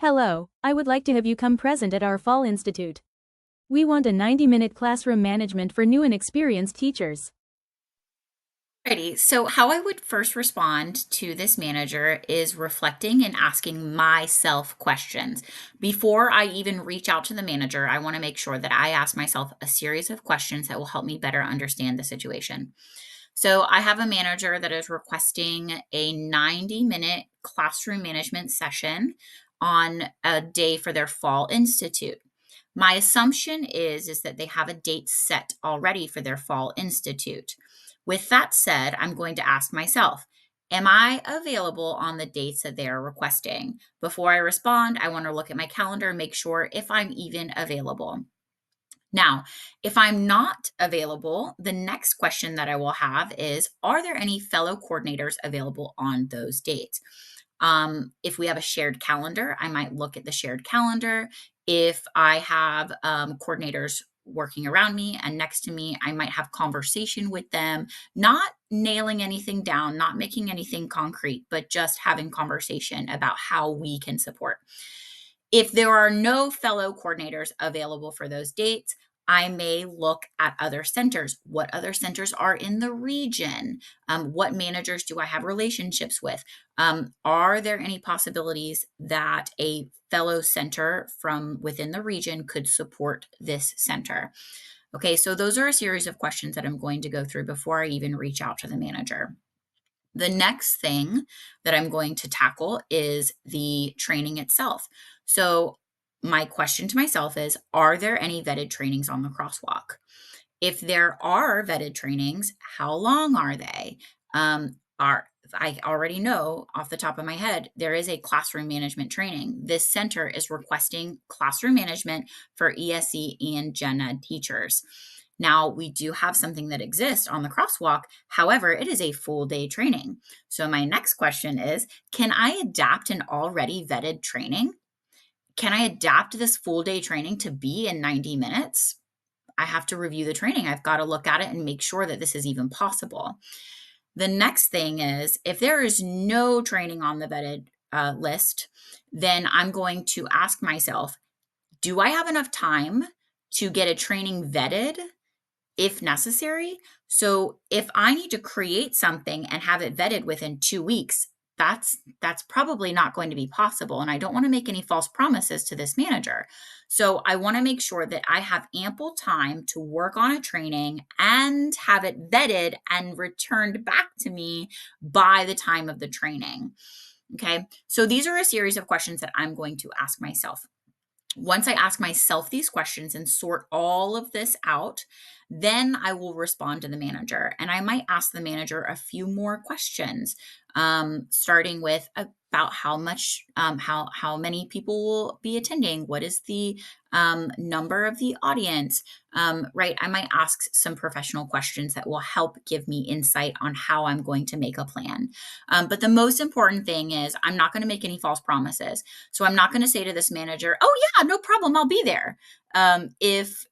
Hello, I would like to have you come present at our Fall Institute. We want a 90-minute classroom management for new and experienced teachers. Alrighty, so how I would first respond to this manager is reflecting and asking myself questions. Before I even reach out to the manager, I want to make sure that I ask myself a series of questions that will help me better understand the situation. So I have a manager that is requesting a 90-minute classroom management session on a day for their fall institute. My assumption is that they have a date set already for their fall institute. With that said, I'm going to ask myself, am I available on the dates that they are requesting? Before I respond, I want to look at my calendar and make sure if I'm even available. Now, if I'm not available, the next question that I will have is, are there any fellow coordinators available on those dates? If we have a shared calendar, I might look at the shared calendar. If I have coordinators working around me and next to me, I might have conversation with them, not nailing anything down, not making anything concrete, but just having conversation about how we can support. If there are no fellow coordinators available for those dates, I may look at other centers. What other centers are in the region? What managers do I have relationships with? Are there any possibilities that a fellow center from within the region could support this center? Okay, so those are a series of questions that I'm going to go through before I even reach out to the manager. The next thing that I'm going to tackle is the training itself. So, my question to myself is, are there any vetted trainings on the crosswalk? If there are vetted trainings, how long are they? Are I already know off the top of my head, there is a classroom management training. This center is requesting classroom management for ESE and Gen Ed teachers. Now, we do have something that exists on the crosswalk. However, it is a full day training. So, my next question is, can I adapt an already vetted training? Can I adapt this full day training to be in 90 minutes? I have to review the training. I've got to look at it and make sure that this is even possible. The next thing is, if there is no training on the vetted list, then I'm going to ask myself, do I have enough time to get a training vetted if necessary? So if I need to create something and have it vetted within 2 weeks, that's probably not going to be possible. And I don't want to make any false promises to this manager. So I want to make sure that I have ample time to work on a training and have it vetted and returned back to me by the time of the training. Okay. So these are a series of questions that I'm going to ask myself. Once I ask myself these questions and sort all of this out, then I will respond to the manager. And I might ask the manager a few more questions, starting with about how many people will be attending. What is the number of the audience? Right. I might ask some professional questions that will help give me insight on how I'm going to make a plan. But the most important thing is I'm not going to make any false promises. So I'm not going to say to this manager, "Oh yeah, no problem, I'll be there." If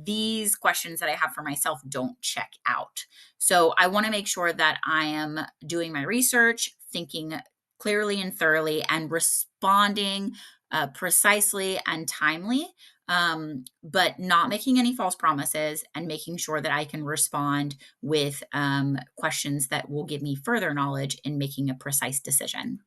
these questions that I have for myself don't check out. So I want to make sure that I am doing my research, thinking clearly and thoroughly, and responding precisely and timely, but not making any false promises and making sure that I can respond with questions that will give me further knowledge in making a precise decision.